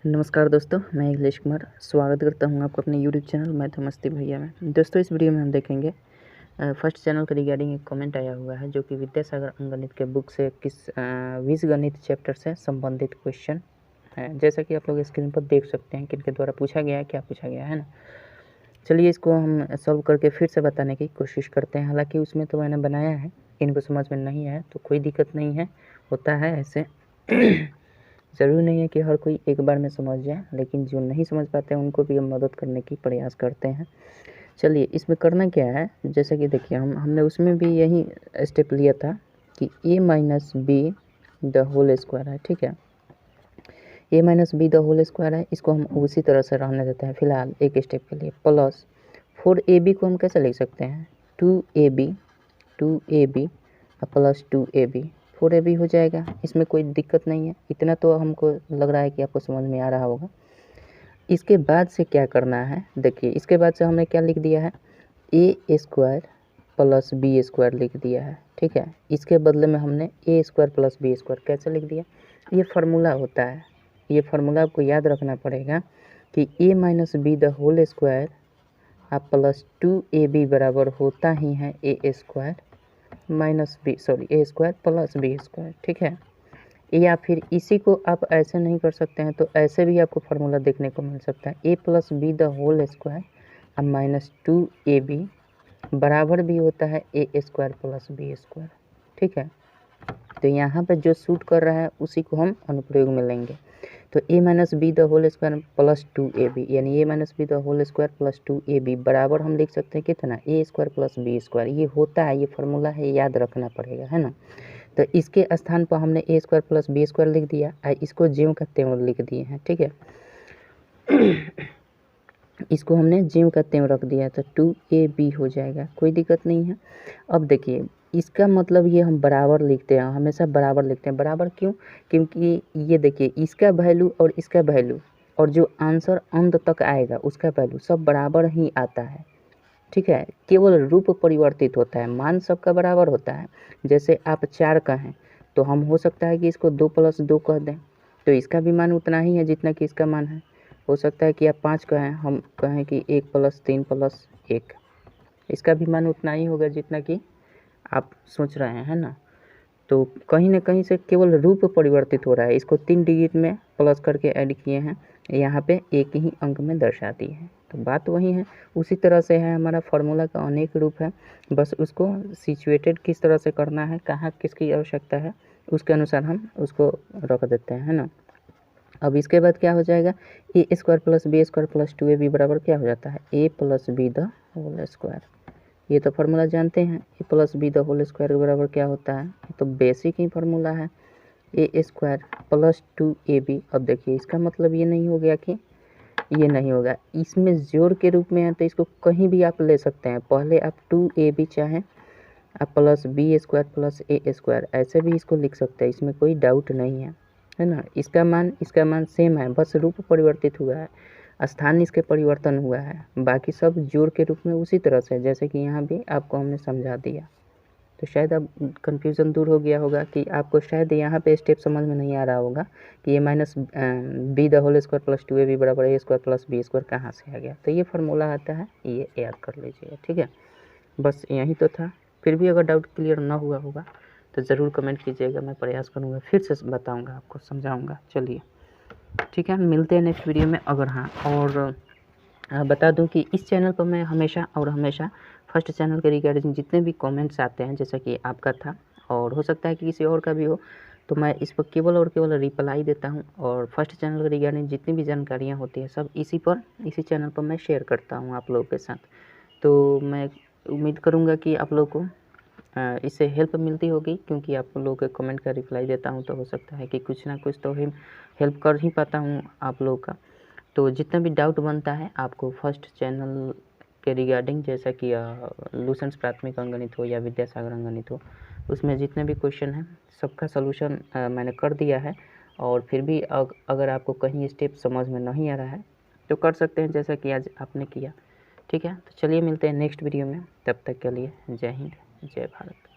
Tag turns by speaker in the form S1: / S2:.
S1: नमस्कार दोस्तों, मैं अखिलेश कुमार स्वागत करता हूं आपको अपने यूट्यूब चैनल मैथ मस्ती भैया में। दोस्तों, इस वीडियो में हम देखेंगे फर्स्ट चैनल के रिगार्डिंग एक कमेंट आया हुआ है जो कि विद्यासागर अंकगणित के बुक से बीजगणित चैप्टर से संबंधित क्वेश्चन है। जैसा कि आप लोग स्क्रीन पर देख सकते हैं किनके द्वारा पूछा गया है, क्या पूछा गया है ना। चलिए इसको हम सॉल्व करके फिर से बताने की कोशिश करते हैं। हालांकि उसमें तो मैंने बनाया है, इनको समझ में नहीं आया तो कोई दिक्कत नहीं है, होता है ऐसे। ज़रूरी नहीं है कि हर कोई एक बार में समझ जाए, लेकिन जो नहीं समझ पाते हैं उनको भी हम मदद करने की प्रयास करते हैं। चलिए इसमें करना क्या है, जैसे कि देखिए हमने उसमें भी यही स्टेप लिया था कि a minus B the whole square है। ठीक है, a minus B the whole square है, इसको हम उसी तरह से रहने देते हैं फिलहाल एक स्टेप के लिए। प्लस 4ab को हम कैसे लिख सकते हैं, 2ab प्लस 2ab 4ab हो जाएगा। इसमें कोई दिक्कत नहीं है, इतना तो हमको लग रहा है कि आपको समझ में आ रहा होगा। इसके बाद से क्या करना है, देखिए इसके बाद से हमने क्या लिख दिया है, a square plus B square लिख दिया है। ठीक है, इसके बदले में हमने a square plus B square कैसे लिख दिया, ये फार्मूला होता है। ये फार्मूला आपको याद रखना पड़ेगा कि a minus B the whole square plus 2ab बराबर होता ही है a square minus B a square plus B square. ठीक है, या फिर इसी को आप ऐसे नहीं कर सकते हैं तो ऐसे भी आपको फार्मूला देखने को मिल सकता है, a plus B the whole square अब माइनस 2ab बराबर भी होता है a square plus B square. ठीक है, तो यहाँ पे जो सूट कर रहा है उसी को हम अनुप्रयोग में लेंगे। तो a minus B the whole square plus 2ab यानी a minus B the whole square plus 2ab बराबर हम लिख सकते हैं कितना, a square plus B square. ये होता है, ये फार्मूला है, याद रखना पड़ेगा, है ना। तो इसके स्थान पर हमने a square plus B square लिख दिया, इसको ज्यों का त्यों लिख दिए हैं। ठीक है, इसको हमने ज्यों का त्यों रख दिया तो 2ab हो जाएगा, कोई दिक्कत नहीं है। अब देखिए इसका मतलब ये हम बराबर लिखते हैं, हमेशा बराबर लिखते हैं। बराबर क्यों, क्योंकि ये देखिए इसका वैल्यू और इसका वैल्यू और जो आंसर अंत तक आएगा उसका वैल्यू सब बराबर ही आता है। ठीक है, केवल रूप परिवर्तित होता है, मान सबका बराबर होता है। जैसे आप 4 कहें तो हम हो सकता है कि इसको 2 प्लस 2 कह दें, तो इसका भी मान उतना ही है जितना कि इसका मान है। हो सकता है कि आप 5 कहें, हम कहें कि 1 प्लस 3 प्लस 1, इसका भी मान उतना ही होगा जितना कि आप सोच रहे हैं, है ना। तो कहीं ना कहीं से केवल रूप परिवर्तित हो रहा है, इसको 3 डिजिट में प्लस करके ऐड किए हैं, यहाँ पे एक ही अंक में दर्शा दी है, तो बात वही है। उसी तरह से है हमारा फार्मूला का अनेक रूप है, बस उसको सिचुएटेड किस तरह से करना है, कहाँ किसकी आवश्यकता है, उसके अनुसार हम उसको रख देते हैं, है ना। अब इसके बाद क्या हो जाएगा, a square plus B square plus 2ab बराबर क्या हो जाता है, a plus B the whole square. ये तो फार्मूला जानते हैं, a plus B the whole square के बराबर क्या होता है, ये तो बेसिक ही फार्मूला है, ए स्क्वायर प्लस 2ab। अब देखिए इसका मतलब ये नहीं हो गया कि ये नहीं होगा, इसमें जोड़ के रूप में है तो इसको कहीं भी आप ले सकते हैं। पहले आप 2ab चाहें आप प्लस बी स्क्वायर प्लस ए स्क्वायर ऐसे भी इसको लिख सकते हैं, इसमें कोई डाउट नहीं है ना। इसका मान सेम है, बस रूप परिवर्तित हुआ है, स्थान इसके परिवर्तन हुआ है, बाकी सब जोड़ के रूप में उसी तरह से जैसे कि यहाँ भी आपको हमने समझा दिया। तो शायद अब कन्फ्यूज़न दूर हो गया होगा कि आपको शायद यहाँ पे स्टेप समझ में नहीं आ रहा होगा कि ये minus B the whole square plus 2ab बराबर A square plus B square कहाँ से आ गया। तो ये फार्मूला आता है, ये याद कर लीजिए। ठीक है, बस यही तो था। फिर भी अगर डाउट क्लियर ना हुआ होगा तो ज़रूर कमेंट कीजिएगा, मैं प्रयास करूँगा फिर से बताऊँगा, आपको समझाऊँगा। चलिए ठीक है, मिलते हैं नेक्स्ट वीडियो में। अगर हाँ, और बता दूं कि इस चैनल पर मैं हमेशा और हमेशा फर्स्ट चैनल के रिगार्डिंग जितने भी कमेंट्स आते हैं, जैसा कि आपका था और हो सकता है कि किसी और का भी हो, तो मैं इस पर केवल और केवल रिप्लाई देता हूं। और फर्स्ट चैनल के रिगार्डिंग जितनी भी जानकारियां होती हैं सब इसी चैनल पर मैं शेयर करता हूं आप लोगों के साथ। तो मैं उम्मीद करूँगा कि आप लोग को इससे हेल्प मिलती होगी, क्योंकि आप लोगों के कमेंट का रिप्लाई देता हूँ तो हो सकता है कि कुछ ना कुछ तो हेल्प कर ही पाता हूँ आप लोगों का। तो जितना भी डाउट बनता है आपको फर्स्ट चैनल के रिगार्डिंग, जैसा कि लूसेंट प्राथमिक अंकगणित हो या विद्यासागर अंकगणित हो, उसमें जितने भी क्वेश्चन हैं सबका सलूशन मैंने कर दिया है। और फिर भी अगर आपको कहीं स्टेप समझ में नहीं आ रहा है तो कर सकते हैं जैसा कि आज आपने किया। ठीक है, तो चलिए मिलते हैं नेक्स्ट वीडियो में, तब तक के लिए जय हिंद जय भारत।